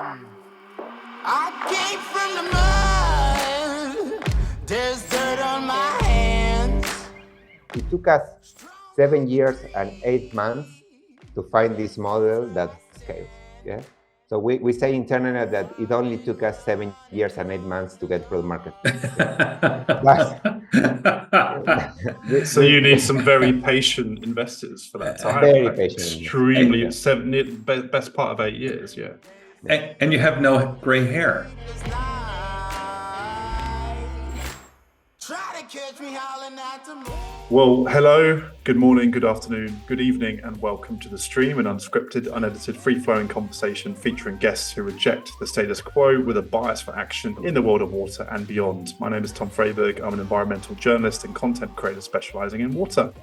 I came from the mud. There's dirt on my hands. It took us 7 years and 8 months to find this model that scales. Yeah. So we say internally that it only took us 7 years and 8 months to get product market fit. So you need some very patient investors for that time. Very patient. Extremely, best part of 8 years, yeah. And you have no gray hair. Try to catch me howling at the moon. Well, hello, good morning, good afternoon, good evening, and welcome to the stream, an unscripted, unedited, free-flowing conversation featuring guests who reject the status quo with a bias for action in the world of water and beyond. My name is Tom Freyberg. I'm an environmental journalist and content creator specializing in water.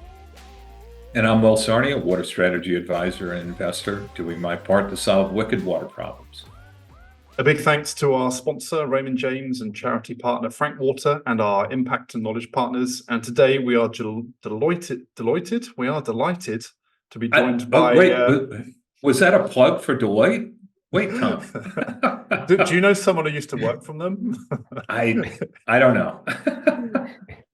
And I'm Will Sarney, a water strategy advisor and investor, doing my part to solve wicked water problems. A big thanks to our sponsor, Raymond James, and charity partner, Frank Water, and our impact and knowledge partners. And today we are delighted to be joined by... Was that a plug for Deloitte? Wait, Tom. Do you know someone who used to work from them? I don't know.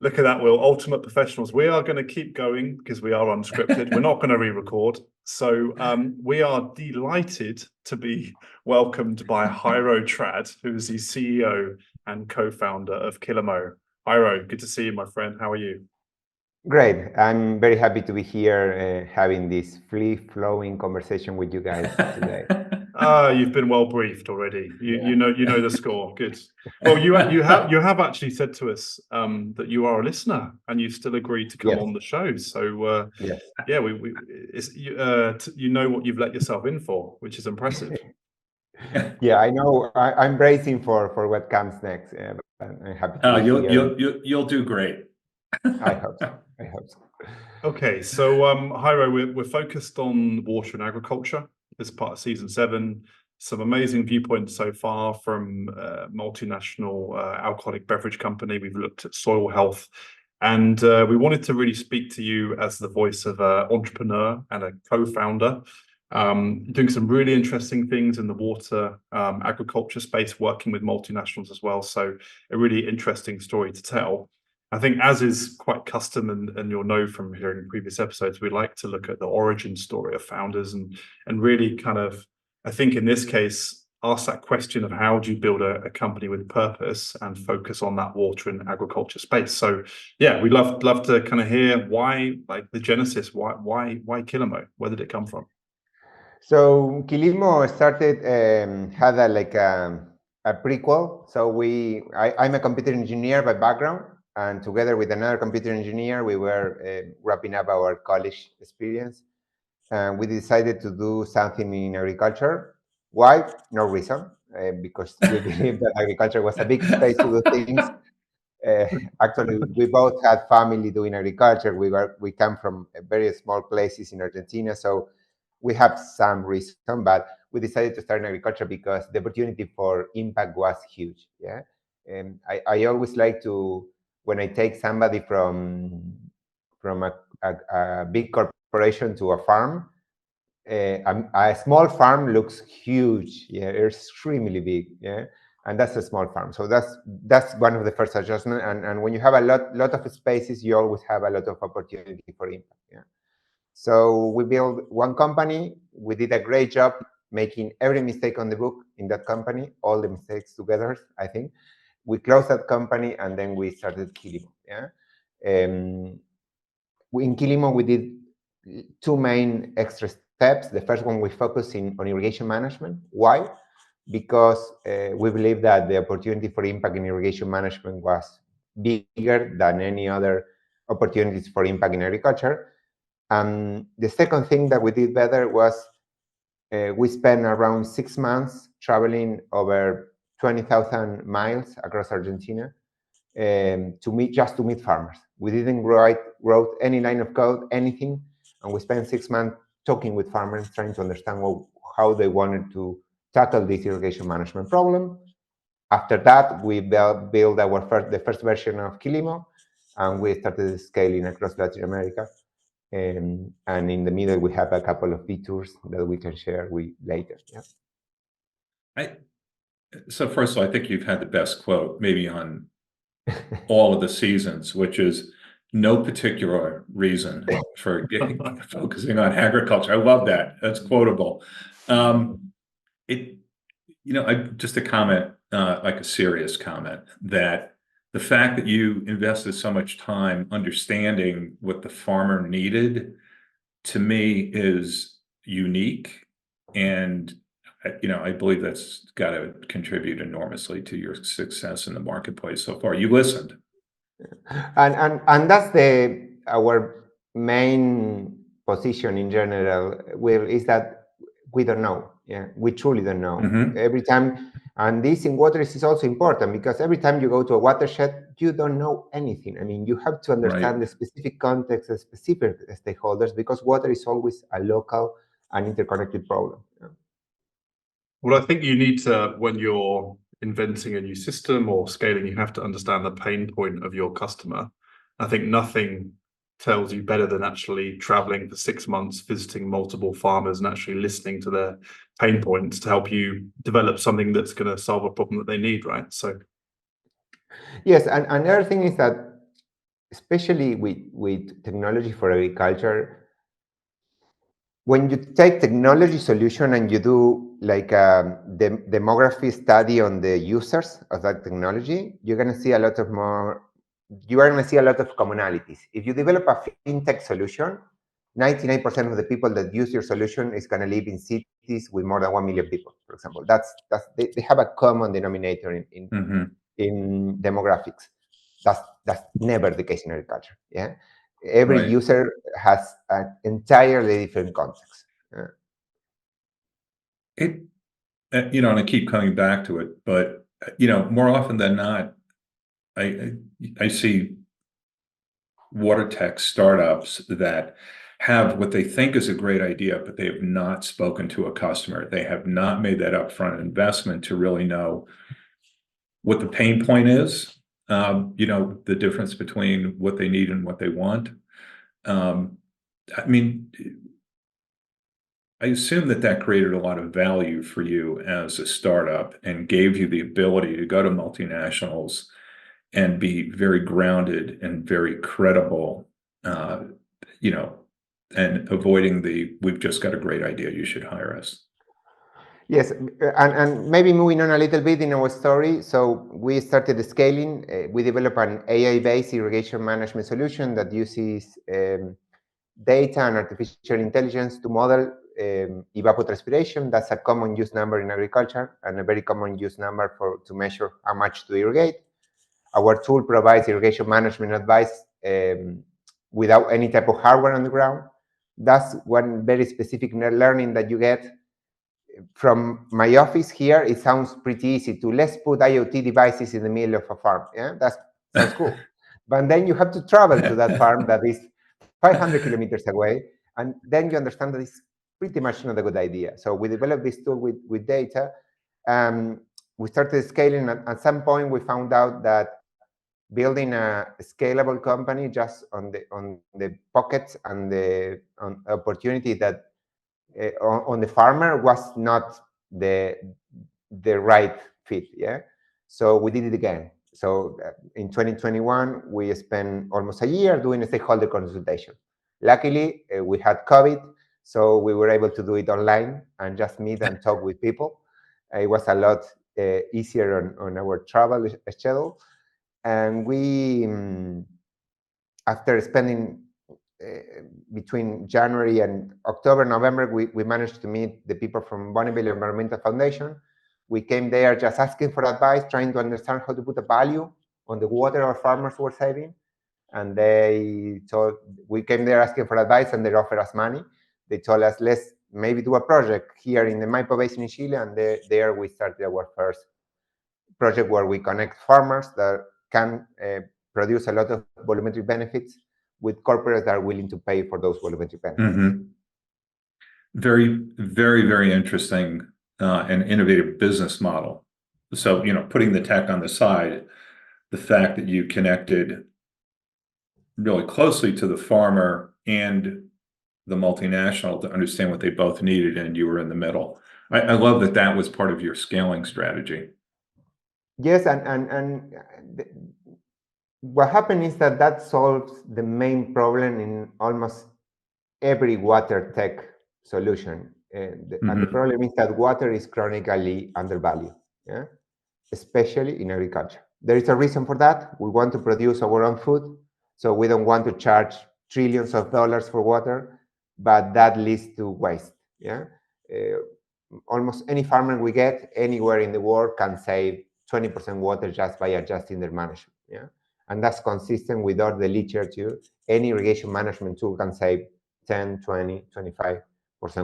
Look at that, Will. Ultimate professionals. We are going to keep going because we are unscripted. We're not going to re-record. So we are delighted to be welcomed by Jairo Trad, who is the CEO and co-founder of Kilimo. Jairo, good to see you, my friend. How are you? Great. I'm very happy to be here having this free-flowing conversation with you guys today. You've been well briefed already. You know the score. Good. Well, you have actually said to us that you are a listener and you've still agreed to come on the show. So yes. Yeah, you know what you've let yourself in for, which is impressive. Yeah, I know. I'm bracing for what comes next. I'm happy to you'll do great. I hope so. Okay, so Jairo, we're focused on water and agriculture as part of season 7. Some amazing viewpoints so far from multinational alcoholic beverage company. We've looked at soil health, and we wanted to really speak to you as the voice of an entrepreneur and a co-founder, doing some really interesting things in the water agriculture space, working with multinationals as well. So a really interesting story to tell. I think, as is quite custom, and you'll know from hearing previous episodes, we like to look at the origin story of founders and really kind of, I think in this case, ask that question of how do you build a company with purpose and focus on that water and agriculture space. So yeah, we'd love to kind of hear why, like the genesis, why Kilimo? Where did it come from? So Kilimo started, had a prequel. So I'm a computer engineer by background. And together with another computer engineer, we were wrapping up our college experience. And we decided to do something in agriculture. Why? No reason, because we believed that agriculture was a big space to do things. Actually, we both had family doing agriculture. We come from very small places in Argentina, so we have some reason, but we decided to start in agriculture because the opportunity for impact was huge. Yeah, and I always like to, when I take somebody from a big corporation to a farm, a small farm looks huge. Yeah, it's extremely big. Yeah, and that's a small farm. So that's one of the first adjustments. And when you have a lot of spaces, you always have a lot of opportunity for impact. Yeah. So we built one company. We did a great job making every mistake on the book in that company, all the mistakes together, I think. We closed that company and then we started Kilimo. Yeah, in Kilimo we did 2 main extra steps. The first one, we focused on irrigation management. Why? Because we believe that the opportunity for impact in irrigation management was bigger than any other opportunities for impact in agriculture. And the second thing that we did better was we spent around 6 months traveling over 20,000 miles across Argentina to meet farmers. We didn't wrote any line of code, anything, and we spent 6 months talking with farmers, trying to understand how they wanted to tackle this irrigation management problem. After that, we built the first version of Kilimo, and we started scaling across Latin America. And in the middle, we have a couple of features that we can share with later. Yeah. So first of all, I think you've had the best quote maybe on all of the seasons, which is no particular reason for focusing on agriculture. I love that. That's quotable. Just a comment, like a serious comment, that the fact that you invested so much time understanding what the farmer needed, to me, is unique. And, I believe that's got to contribute enormously to your success in the marketplace so far. You listened. And that's our main position in general, is that we don't know. Yeah, we truly don't know. Every time, and this in water is also important, because every time you go to a watershed, you don't know anything. I mean, you have to understand the specific context, the specific stakeholders, because water is always a local and interconnected problem. Yeah. Well, I think you need to, when you're inventing a new system or scaling, you have to understand the pain point of your customer. I think nothing tells you better than actually traveling for 6 months, visiting multiple farmers and actually listening to their pain points to help you develop something that's going to solve a problem that they need, right? So yes, and another thing is that, especially with technology for agriculture, when you take technology solution and you do like a demography study on the users of that technology, you're going to see a lot of commonalities. If you develop a fintech solution, 99% of the people that use your solution is going to live in cities with more than 1 million people, for example. They have a common denominator in demographics. That's never the case in agriculture. Yeah. Every user has an entirely different context. And I keep coming back to it, but more often than not, I see water tech startups that have what they think is a great idea, but they have not spoken to a customer. They have not made that upfront investment to really know what the pain point is. The difference between what they need and what they want. I mean, I assume that created a lot of value for you as a startup and gave you the ability to go to multinationals and be very grounded and very credible, and avoiding we've just got a great idea, you should hire us. Yes, and maybe moving on a little bit in our story. So we started scaling. We developed an AI-based irrigation management solution that uses data and artificial intelligence to model evapotranspiration. That's a common use number in agriculture and a very common use number to measure how much to irrigate. Our tool provides irrigation management advice without any type of hardware on the ground. That's one very specific learning that you get. From my office here, it sounds pretty easy to let's put IoT devices in the middle of a farm. Yeah, that sounds cool. But then you have to travel to that farm that is 500 kilometers away, and then you understand that it's pretty much not a good idea. So we developed this tool with data. We started scaling. At some point, we found out that building a scalable company just on the pockets and the opportunity that on the farmer was not the right fit. Yeah, so we did it again. So in 2021, we spent almost a year doing a stakeholder consultation. Luckily, we had COVID, so we were able to do it online and just meet and talk with people. It was a lot easier on our travel schedule. And we, after spending between January and October, November, we managed to meet the people from Bonneville Environment Foundation. We came there just asking for advice, trying to understand how to put a value on the water our farmers were saving. And we came there asking for advice, and they offered us money. They told us, let's maybe do a project here in the Maipo Basin in Chile. And there we started our first project where we connect farmers that can produce a lot of volumetric benefits with corporates that are willing to pay for those volumetric benefits. Very, very, very interesting and innovative business model. So, putting the tech on the side, the fact that you connected really closely to the farmer and the multinational to understand what they both needed, and you were in the middle. I love that that was part of your scaling strategy. Yes, and what happened is that that solves the main problem in almost every water tech solution. And the problem is that water is chronically undervalued, yeah? Especially in agriculture. There is a reason for that. We want to produce our own food, so we don't want to charge trillions of dollars for water, but that leads to waste, yeah? Almost any farmer we get anywhere in the world can save 20% water just by adjusting their management, yeah? And that's consistent with all the literature. Any irrigation management tool can save 10, 20, 25%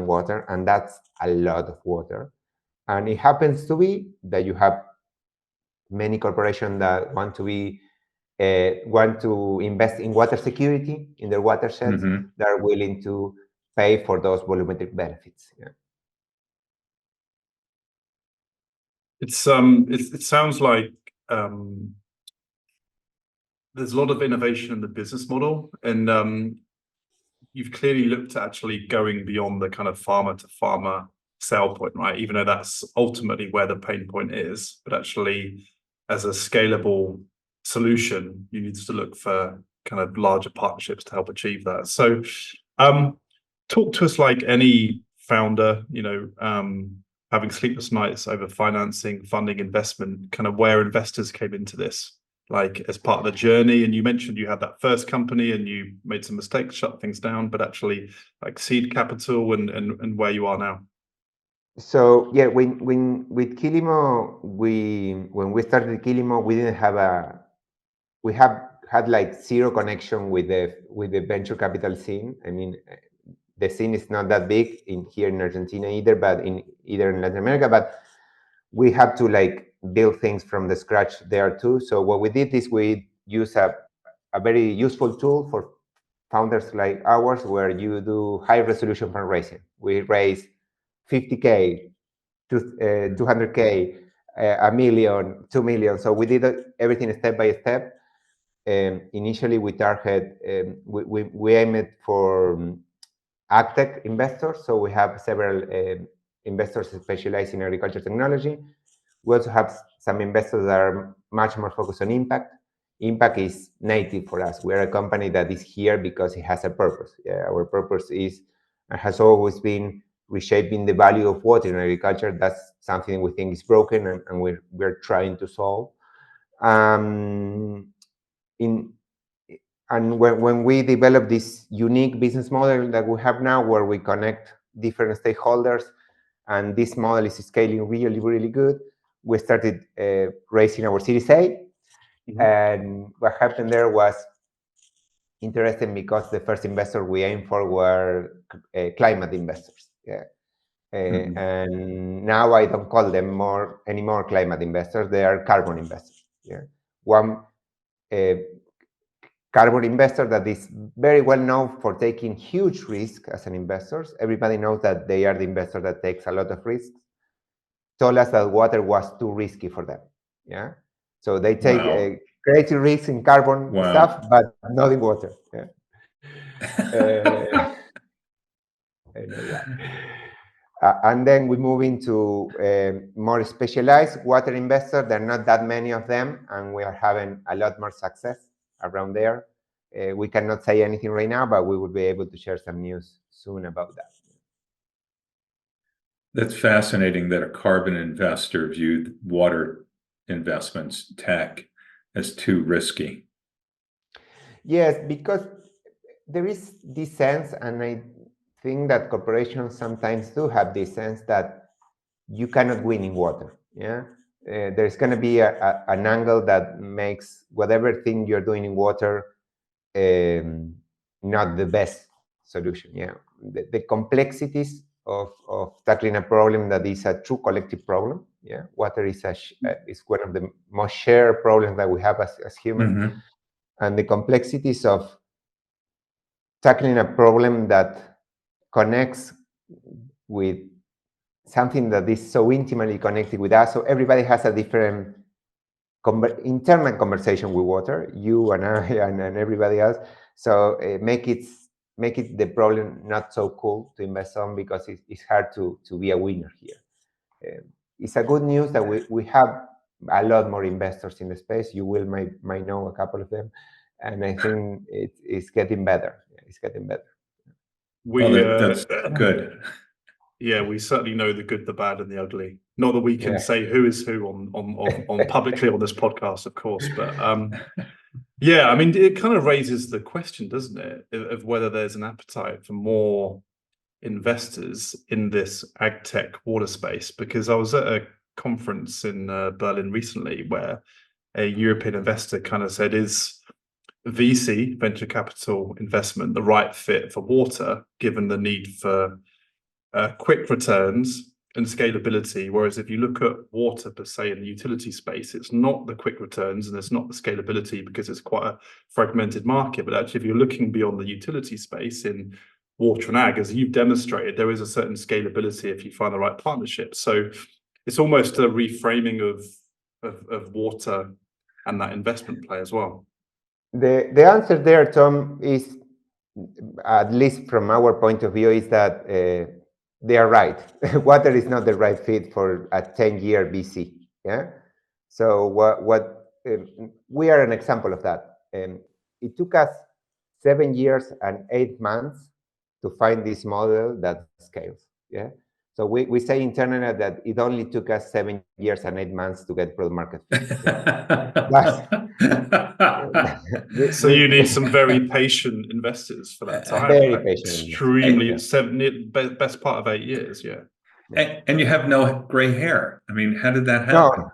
water, and that's a lot of water. And it happens to be that you have many corporations that want to invest in water security in their watersheds that are willing to pay for those volumetric benefits. Yeah. It sounds like there's a lot of innovation in the business model, and you've clearly looked at actually going beyond the kind of farmer to farmer sale point, right? Even though that's ultimately where the pain point is, but actually as a scalable solution, you need to look for kind of larger partnerships to help achieve that. So talk to us like any founder, having sleepless nights over financing, funding, investment, kind of where investors came into this, like as part of the journey. And you mentioned you had that first company and you made some mistakes, shut things down, but actually like seed capital and where you are now. So yeah, when with Kilimo, when we started Kilimo, we have had like zero connection with the venture capital scene. I mean, the scene is not that big here in Argentina either, but in Latin America. But we have to like build things from the scratch there too. So what we did is we use a very useful tool for founders like ours, where you do high resolution fundraising. We raise 50K, 200K, a million, 2 million. So we did everything step by step. Initially, we we aimed for agtech investors. So we have several investors specialized in agriculture technology. We also have some investors that are much more focused on impact. Impact is native for us. We are a company that is here because it has a purpose. Yeah, our purpose has always been reshaping the value of water in agriculture. That's something we think is broken, and we're trying to solve. And when we develop this unique business model that we have now, where we connect different stakeholders, and this model is scaling really, really good, we started raising our Series A. And what happened there was interesting, because the first investor we aimed for were climate investors. Yeah. And now I don't call them anymore climate investors. They are carbon investors. Yeah. One carbon investor that is very well known for taking huge risks as an investor. Everybody knows that they are the investor that takes a lot of risks. Told us that water was too risky for them. Yeah. So they take crazy risks in carbon stuff, but not in water. Yeah. And then we move into more specialized water investors. There are not that many of them, and we are having a lot more success around there. We cannot say anything right now, but we will be able to share some news soon about that. That's fascinating that a carbon investor viewed water investments, tech, as too risky. Yes, because there is this sense, and I think that corporations sometimes do have this sense, that you cannot win in water. Yeah, there's going to be an angle that makes whatever thing you're doing in water not the best solution. Yeah, the complexities of tackling a problem that is a true collective problem. Yeah, water is one of the most shared problems that we have as humans, and the complexities of tackling a problem that connects with something that is so intimately connected with us. So everybody has a different internal conversation with water, you and I and everybody else. So make it the problem not so cool to invest on, because it's hard to be a winner here. it's a good news that we have a lot more investors in the space. You might know a couple of them, and I think it's getting better. It's getting better. That's good. Yeah, we certainly know the good, the bad, and the ugly. Not that we can Yeah. say who is who on publicly on this podcast, of course, but yeah, I mean, it kind of raises the question, doesn't it, of whether there's an appetite for more investors in this ag tech water space? Because I was at a conference in Berlin recently where a European investor kind of said, is VC, venture capital investment, the right fit for water, given the need for quick returns and scalability? Whereas if you look at water per se in the utility space, it's not the quick returns and it's not the scalability because it's quite a fragmented market. But actually, if you're looking beyond the utility space in water and ag, as you've demonstrated, there is a certain scalability if you find the right partnership. So it's almost a reframing of water and that investment play as well. The answer there, Tom, is, at least from our point of view, is that they are right. Water is not the right fit for a 10-year VC. Yeah. So we are an example of that. It took us 7 years and 8 months to find this model that scales. Yeah. So we say internally that it only took us 7 years and 8 months to get product market fit. Yeah. So you need some very patient investors for that time. Very patient. Extremely, Yeah. best part of 8 years. Yeah. And you have no gray hair. I mean, how did that happen? No,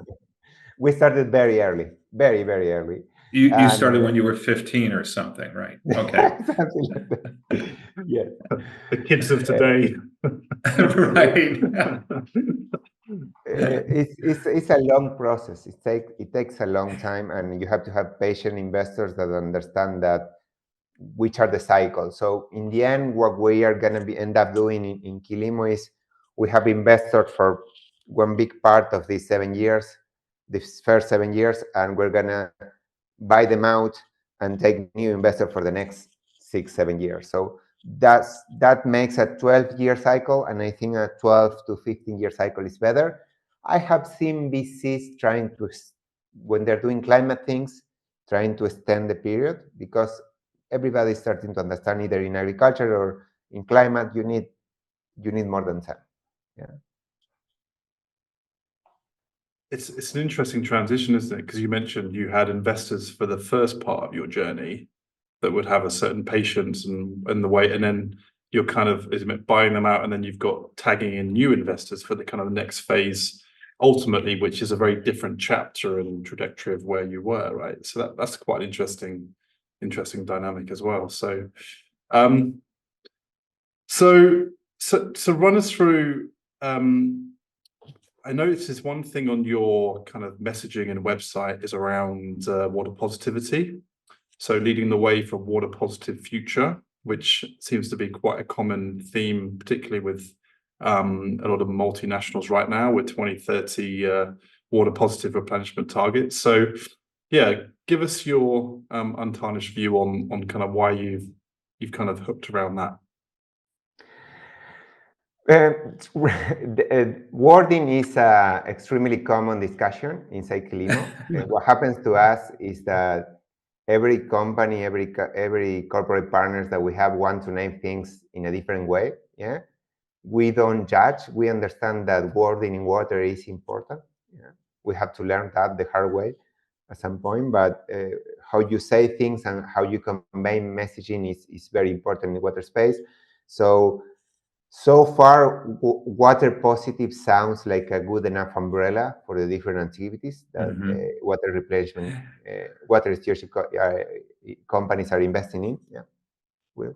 we started very early, very, very early. You started when you were 15 or something, right? Okay. Something like that. Yeah. The kids of today. Right. It's a long process. It takes a long time, and you have to have patient investors that understand that which are the cycles. So in the end, what we are going to end up doing in Kilimo is we have invested for one big part of these 7 years, this first 7 years, and we're going to buy them out and take new investor for the next 6-7 years. So that makes a 12-year cycle, and I think a 12 to 15-year cycle is better. I have seen VCs trying to, when they're doing climate things, trying to extend the period, because everybody is starting to understand, either in agriculture or in climate, you need more than 10. Yeah. It's an interesting transition, isn't it? Because you mentioned you had investors for the first part of your journey that would have a certain patience and the way, and then you're kind of buying them out, and then you've got tagging in new investors for the kind of next phase, ultimately, which is a very different chapter and trajectory of where you were, right? So that's quite interesting dynamic as well. So, so run us through. I noticed there's one thing on your kind of messaging and website is around water positivity. So leading the way for a water positive future, which seems to be quite a common theme, particularly with a lot of multinationals right now with 2030 water positive replenishment targets. So yeah, give us your untarnished view on kind of why you've kind of hooked around that. Wording is an extremely common discussion inside Kilimo. What happens to us is that every company, every corporate partners that we have want to name things in a different way. Yeah, we don't judge. We understand that wording in water is important. Yeah, we have to learn that the hard way at some point. But how you say things and how you convey messaging is very important in the water space. So far, water positive sounds like a good enough umbrella for the different activities that water replenishment, water stewardship companies are investing in. Yeah, well,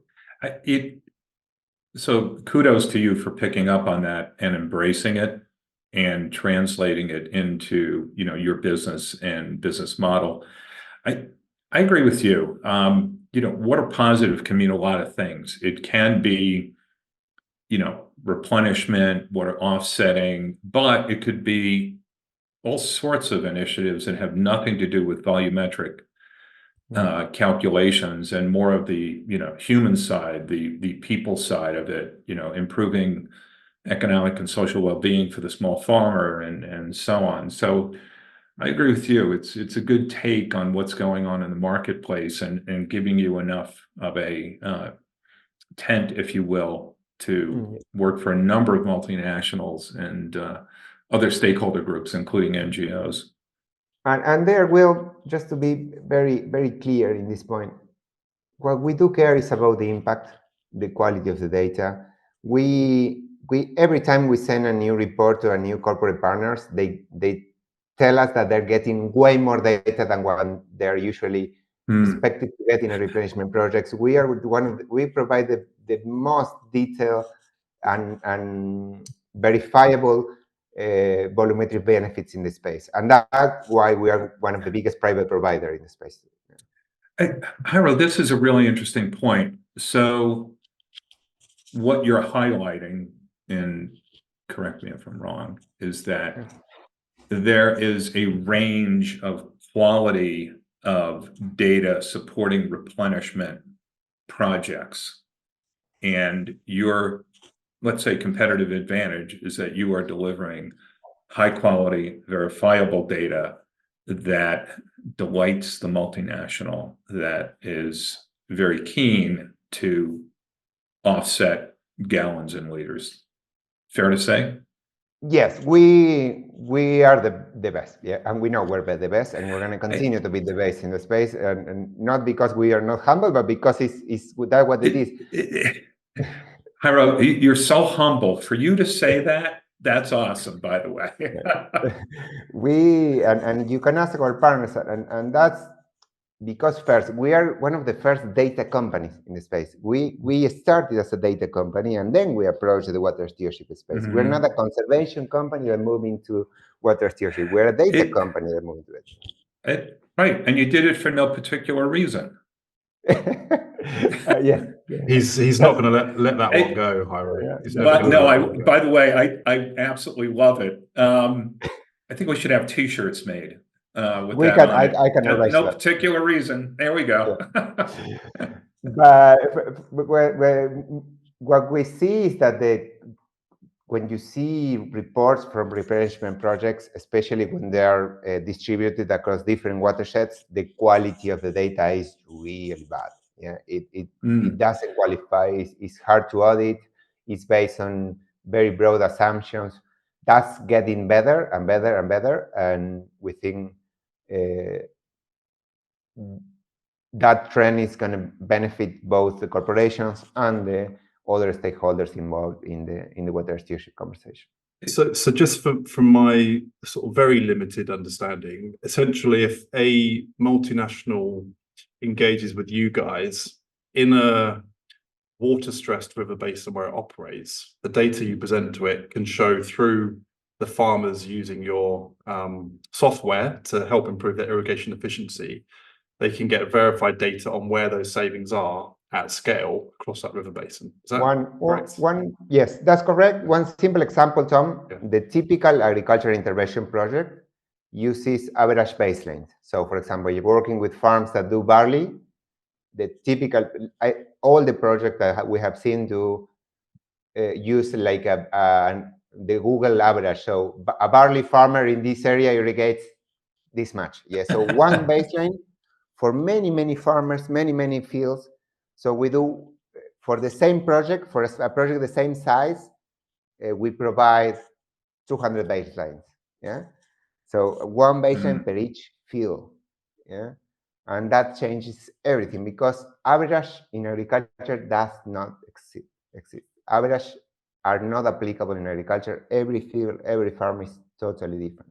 so kudos to you for picking up on that and embracing it and translating it into your business and business model. I agree with you. Water positive can mean a lot of things. It can be replenishment, water offsetting, but it could be all sorts of initiatives that have nothing to do with volumetric calculations, and more of the human side, the people side of it, improving economic and social well-being for the small farmer and so on. So I agree with you. It's a good take on what's going on in the marketplace and giving you enough of a tent, if you will, to work for a number of multinationals and other stakeholder groups, including NGOs. And there will, just to be very, very clear in this point, what we do care is about the impact, the quality of the data. We every time we send a new report to our new corporate partners, they tell us that they're getting way more data than what they're usually expected to get in a replenishment projects. We are we provide the most detailed and verifiable volumetric benefits in the space, and that's why we are one of the biggest private provider in the space. Jairo, this is a really interesting point. So what you're highlighting, and correct me if I'm wrong, is that there is a range of quality of data supporting replenishment projects. And your, let's say, competitive advantage is that you are delivering high quality, verifiable data that delights the multinational that is very keen to offset gallons and liters. Fair to say? Yes, we are the best, yeah, and we know we're the best, and we're going to continue to be the best in the space, and not because we are not humble, but because it's that what it is. Jairo, you're so humble. For you to say that, that's awesome, by the way. And you can ask our partners, and that's because first, we are one of the first data companies in the space. We started as a data company, and then we approached the water stewardship space. We're not a conservation company that moved into water stewardship. We're a data company that moved into it. Right, and you did it for no particular reason. Yeah. He's not going to let that one go, Jairo. But no, by the way, I absolutely love it. I think we should have T-shirts made. We can. I can arrange no that. particular reason. There we go. Yeah. But what we see is that when you see reports from replenishment projects, especially when they are distributed across different watersheds, the quality of the data is really bad. Yeah, it doesn't qualify. It's hard to audit. It's based on very broad assumptions. That's getting better and better and better, and we think that trend is going to benefit both the corporations and the other stakeholders involved in the water stewardship conversation. So just from my sort of very limited understanding, essentially, if a multinational engages with you guys in a water-stressed river basin where it operates, the data you present to it can show through the farmers using your software to help improve their irrigation efficiency. They can get verified data on where those savings are at scale across that river basin. Is that correct? Yes, that's correct. One simple example, Tom, the typical agriculture intervention project uses average baselines. So, for example, you're working with farms that do barley. The typical, all the projects that we have seen do use like the Google average. So a barley farmer in this area irrigates this much. Yeah, so one baseline for many farmers, many fields. So we do, for the same project, for a project the same size, we provide 200 baselines. Yeah, so one baseline per each field. Yeah, and that changes everything because average in agriculture does not exist. Average are not applicable in agriculture. Every field, every farm is totally different.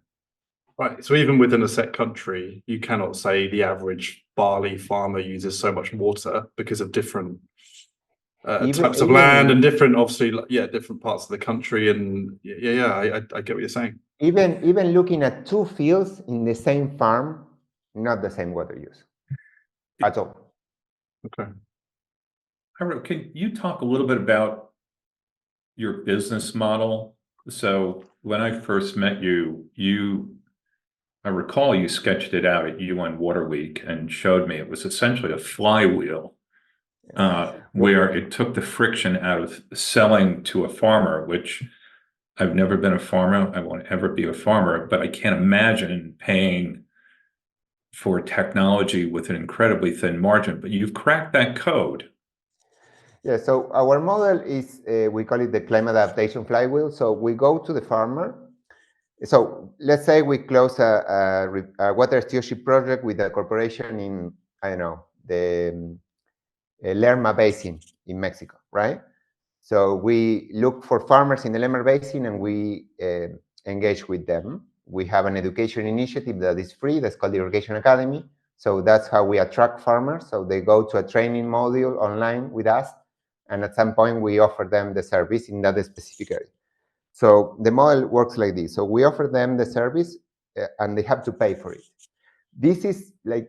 Right. So even within a set country, you cannot say the average barley farmer uses so much water because of different types of land and different, obviously, different parts of the country. And I get what you're saying. Even looking at two fields in the same farm, not the same water use at all. Okay. Jairo, can you talk a little bit about your business model? So when I first met you, I recall you sketched it out at UN Water Week and showed me it was essentially a flywheel where it took the friction out of selling to a farmer, which I've never been a farmer. I won't ever be a farmer, but I can't imagine paying for technology with an incredibly thin margin. But you've cracked that code. Yeah, so our model is, we call it the climate adaptation flywheel. So we go to the farmer. So let's say we close a water stewardship project with a corporation in, I don't know, the Lerma Basin in Mexico, right? So we look for farmers in the Lerma Basin and we engage with them. We have an education initiative that is free, that's called the Irrigation Academy. So that's how we attract farmers. So they go to a training module online with us, and at some point we offer them the service in that specific area. So the model works like this. So we offer them the service and they have to pay for it. This is like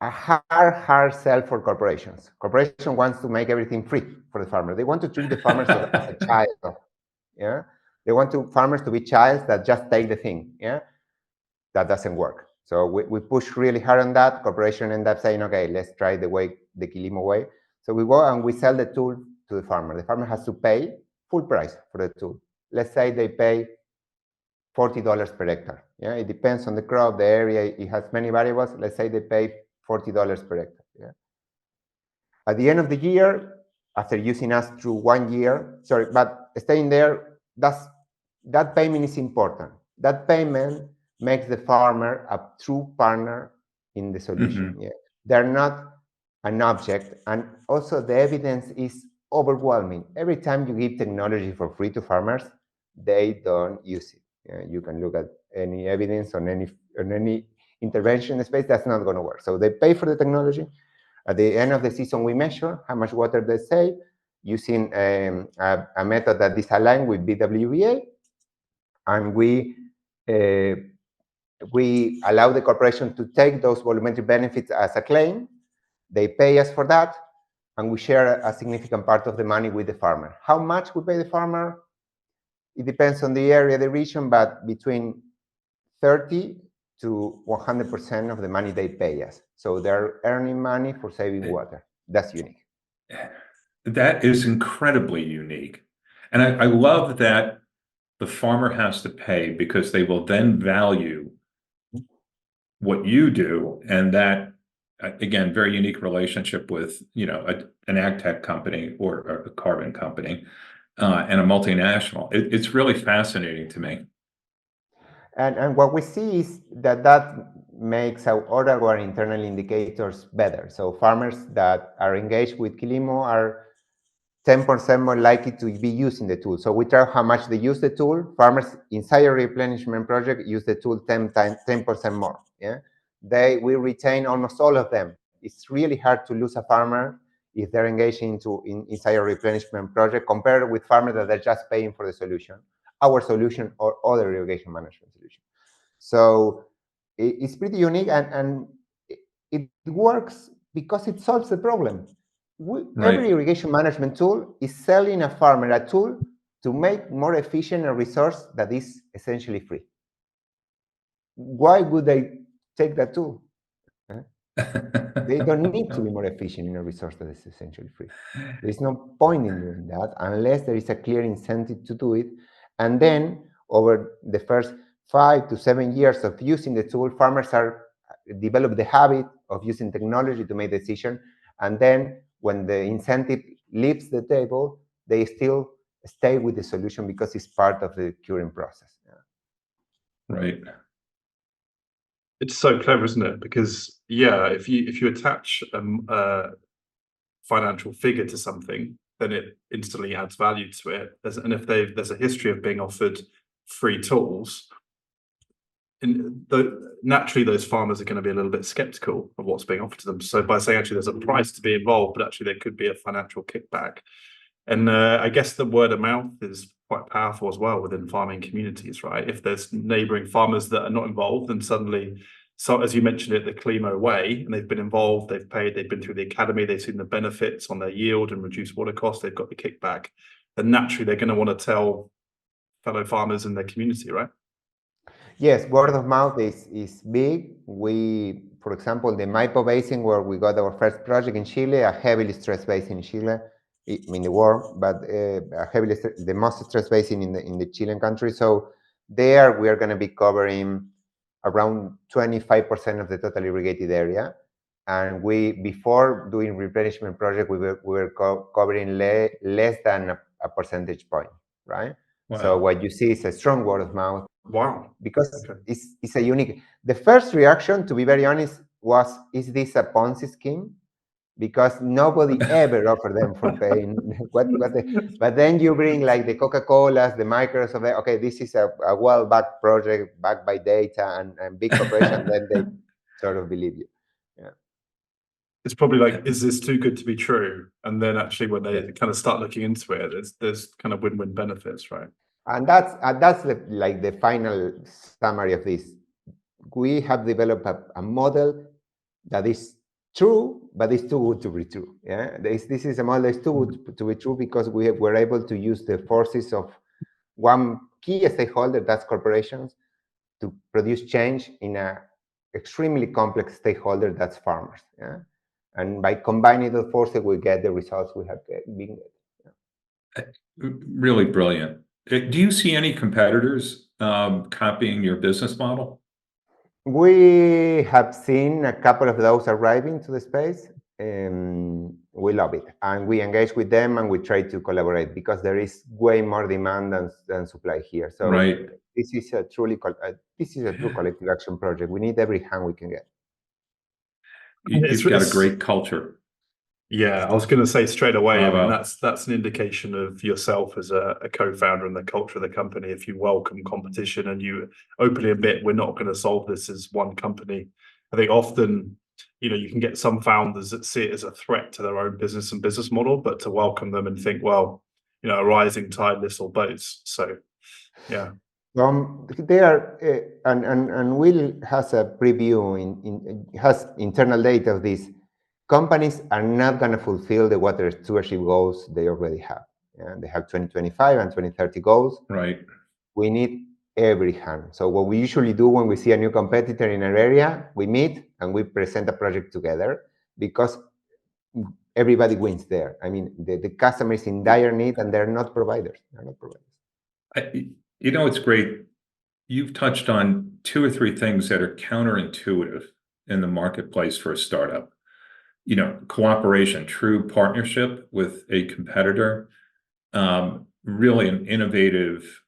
a hard sell for corporations. Corporation wants to make everything free for the farmer. They want to treat the farmers as a child. Yeah, they want farmers to be childs that just take the thing. Yeah, that doesn't work. So we push really hard on that. Corporation end up saying, okay, let's try the Kilimo way. So we go and we sell the tool to the farmer. The farmer has to pay full price for the tool. Let's say they pay $40 per hectare. Yeah, it depends on the crop, the area. It has many variables. Let's say they pay $40 per hectare. Yeah. At the end of the year, after using us through 1 year, sorry, but staying there, that payment is important. That payment makes the farmer a true partner in the solution. Mhm. Yeah. They're not an object, and also the evidence is overwhelming. Every time you give technology for free to farmers, they don't use it. Yeah, you can look at any evidence on any intervention in the space, that's not going to work. So they pay for the technology. At the end of the season, we measure how much water they save using a method that is aligned with BWBA, and we allow the corporation to take those volumetric benefits as a claim. They pay us for that, and we share a significant part of the money with the farmer. How much we pay the farmer? It depends on the area, the region, but between 30 to 100% of the money they pay us. So they're earning money for saving water. That's unique. That is incredibly unique. And I love that the farmer has to pay because they will then value what you do. And that, again, very unique relationship with, an ag tech company or a carbon company and a multinational. It's really fascinating to me. And what we see is that makes all our internal indicators better. So farmers that are engaged with Kilimo are 10% more likely to be using the tool. So we track how much they use the tool. Farmers inside a replenishment project use the tool 10% more. Yeah, we retain almost all of them. It's really hard to lose a farmer if they're engaged inside a replenishment project compared with farmers that are just paying for the solution, our solution or other irrigation management solution. So it's pretty unique, and it works because it solves the problem. Every irrigation management tool is selling a farmer a tool to make more efficient a resource that is essentially free. Why would they take that tool? They don't need to be more efficient in a resource that is essentially free. There's no point in doing that unless there is a clear incentive to do it. And then over the first 5 to 7 years of using the tool, farmers develop the habit of using technology to make decisions. And then when the incentive leaves the table, they still stay with the solution because it's part of the curing process. Right. It's so clever, isn't it? Because if you attach a financial figure to something, then it instantly adds value to it. And if there's a history of being offered free tools, naturally those farmers are going to be a little bit skeptical of what's being offered to them. So by saying actually there's a price to be involved, but actually there could be a financial kickback. And I guess the word of mouth is quite powerful as well within farming communities, right? If there's neighboring farmers that are not involved, and suddenly, so as you mentioned it, the Kilimo way, and they've been involved, they've paid, they've been through the academy, they've seen the benefits on their yield and reduced water costs, they've got the kickback, then naturally they're going to want to tell fellow farmers in their community, right? Yes, word of mouth is big. We, for example, the Maipo Basin, where we got our first project in Chile, a heavily stressed basin in Chile, in the world, but heavily the most stress basin in the Chilean country. So there we are going to be covering around 25% of the total irrigated area. And we, before doing replenishment project, we were covering less than a percentage point, right? Wow. So what you see is a strong word of mouth. Wow. Because Okay. it's a unique. The first reaction, to be very honest, was, is this a Ponzi scheme? Because nobody ever offered them for paying but then you bring like the Coca-Colas, the Microsoft, okay, this is a well-backed project backed by data and big corporation, then they sort of believe you. Yeah. It's probably like, is this too good to be true? And then actually when they Yeah. kind of start looking into it, there's kind of win-win benefits, right? And that's like the final summary of this. We have developed a model that is true, but it's too good to be true. Yeah, this is a model that's too good to be true because we're able to use the forces of one key stakeholder, that's corporations, to produce change in a extremely complex stakeholder, that's farmers. Yeah, and by combining the forces, we get the results we have been getting. Really brilliant. Do you see any competitors copying your business model? We have seen a couple of those arriving to the space. We love it, and we engage with them, and we try to collaborate because there is way more demand than supply here. So Right. this is a true collective action project. We need every hand we can get. You've got a great culture. Yeah, I was going to say straight away. I mean, Bravo. that's an indication of yourself as a co-founder and the culture of the company. If you welcome competition and you openly admit we're not going to solve this as one company, I think often, you can get some founders that see it as a threat to their own business and business model, but to welcome them and think, well, a rising tide lifts all boats. So, yeah. They are, and Will has a preview has internal data of this. Companies are not going to fulfill the water stewardship goals they already have. Yeah? They have 2025 and 2030 goals. Right. We need every hand. So what we usually do when we see a new competitor in an area, we meet and we present a project together because everybody wins there. I mean, the customer is in dire need and they're not providers. It's great. You've touched on 2 or 3 things that are counterintuitive in the marketplace for a startup. Cooperation, true partnership with a competitor, really an innovative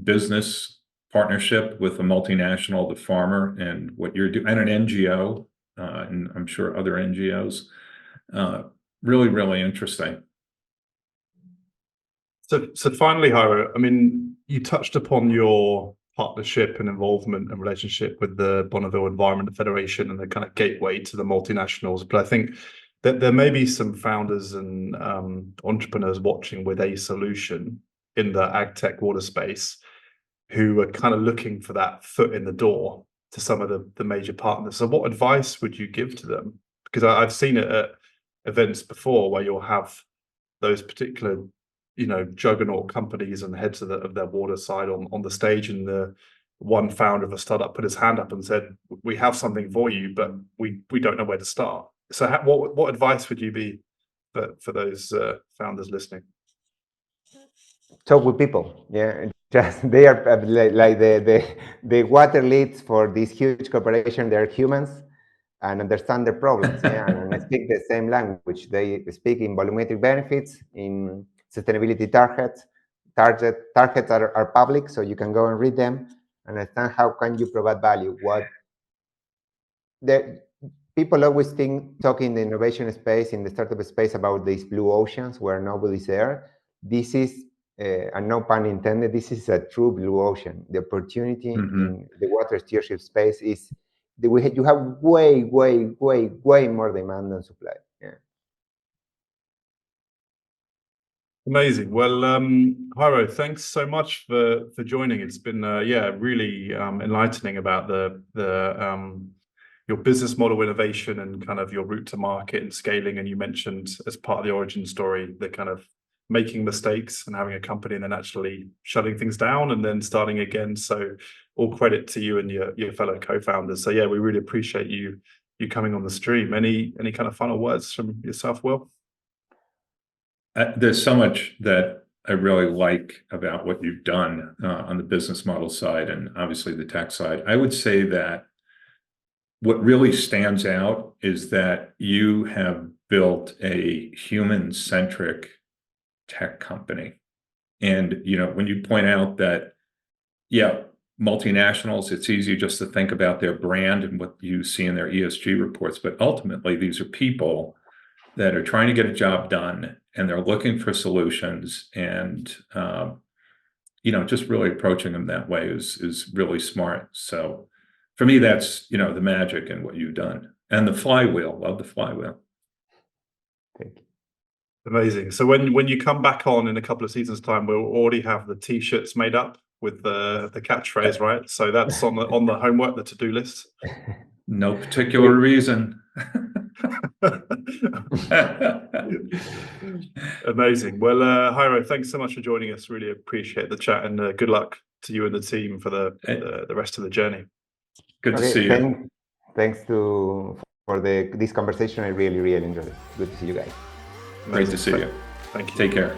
business partnership with a multinational, the farmer, and what you're doing, and an NGO, and I'm sure other NGOs. Really, really interesting. So finally, Jairo, I mean, you touched upon your partnership and involvement and relationship with the Bonneville Environment Foundation and the kind of gateway to the multinationals. But I think that there may be some founders and entrepreneurs watching with a solution in the ag tech water space who are kind of looking for that foot in the door to some of the major partners. So what advice would you give to them? Because I've seen it at events before where you'll have those particular juggernaut companies and heads of their water side on the stage, and the one founder of a startup put his hand up and said, we have something for you, but we don't know where to start. So what advice would you be for those founders listening? Talk with people. Yeah, just they are like the water leads for this huge corporation. They're humans and understand their problems. Yeah, and speak the same language. They speak in volumetric benefits, in sustainability targets. Targets are public, so you can go and read them and understand how can you provide value. What the people always talk in the innovation space, in the startup space, about these blue oceans where nobody's there. This is, and no pun intended, this is a true blue ocean. The opportunity in the water stewardship space is you have way more demand than supply. Yeah. Amazing. Well, Jairo, thanks so much for joining. It's been really enlightening about your business model innovation and kind of your route to market and scaling. And you mentioned as part of the origin story, the kind of making mistakes and having a company and then actually shutting things down and then starting again. So all credit to you and your fellow co-founders. So yeah, we really appreciate you coming on the stream. Any kind of final words from yourself, Will? there's so much that I really like about what you've done on the business model side and obviously the tech side. I would say that what really stands out is that you have built a human-centric tech company. And, when you point out that, yeah, multinationals, it's easy just to think about their brand and what you see in their ESG reports, but ultimately these are people that are trying to get a job done and they're looking for solutions, and just really approaching them that way is really smart. So for me, that's the magic in what you've done, and the flywheel. Love the flywheel. Thank you. Amazing. So when you come back on in a couple of seasons' time, we'll already have the T-shirts made up with the catchphrase, right? So that's on the homework, the to-do list. No particular reason. Amazing. Well, Jairo, thanks so much for joining us. Really appreciate the chat, and good luck to you and the team for the rest of the journey. Good to see you. Thanks for this conversation. I really enjoyed it. Good to see you guys. Great to see you. Thank you. Take care.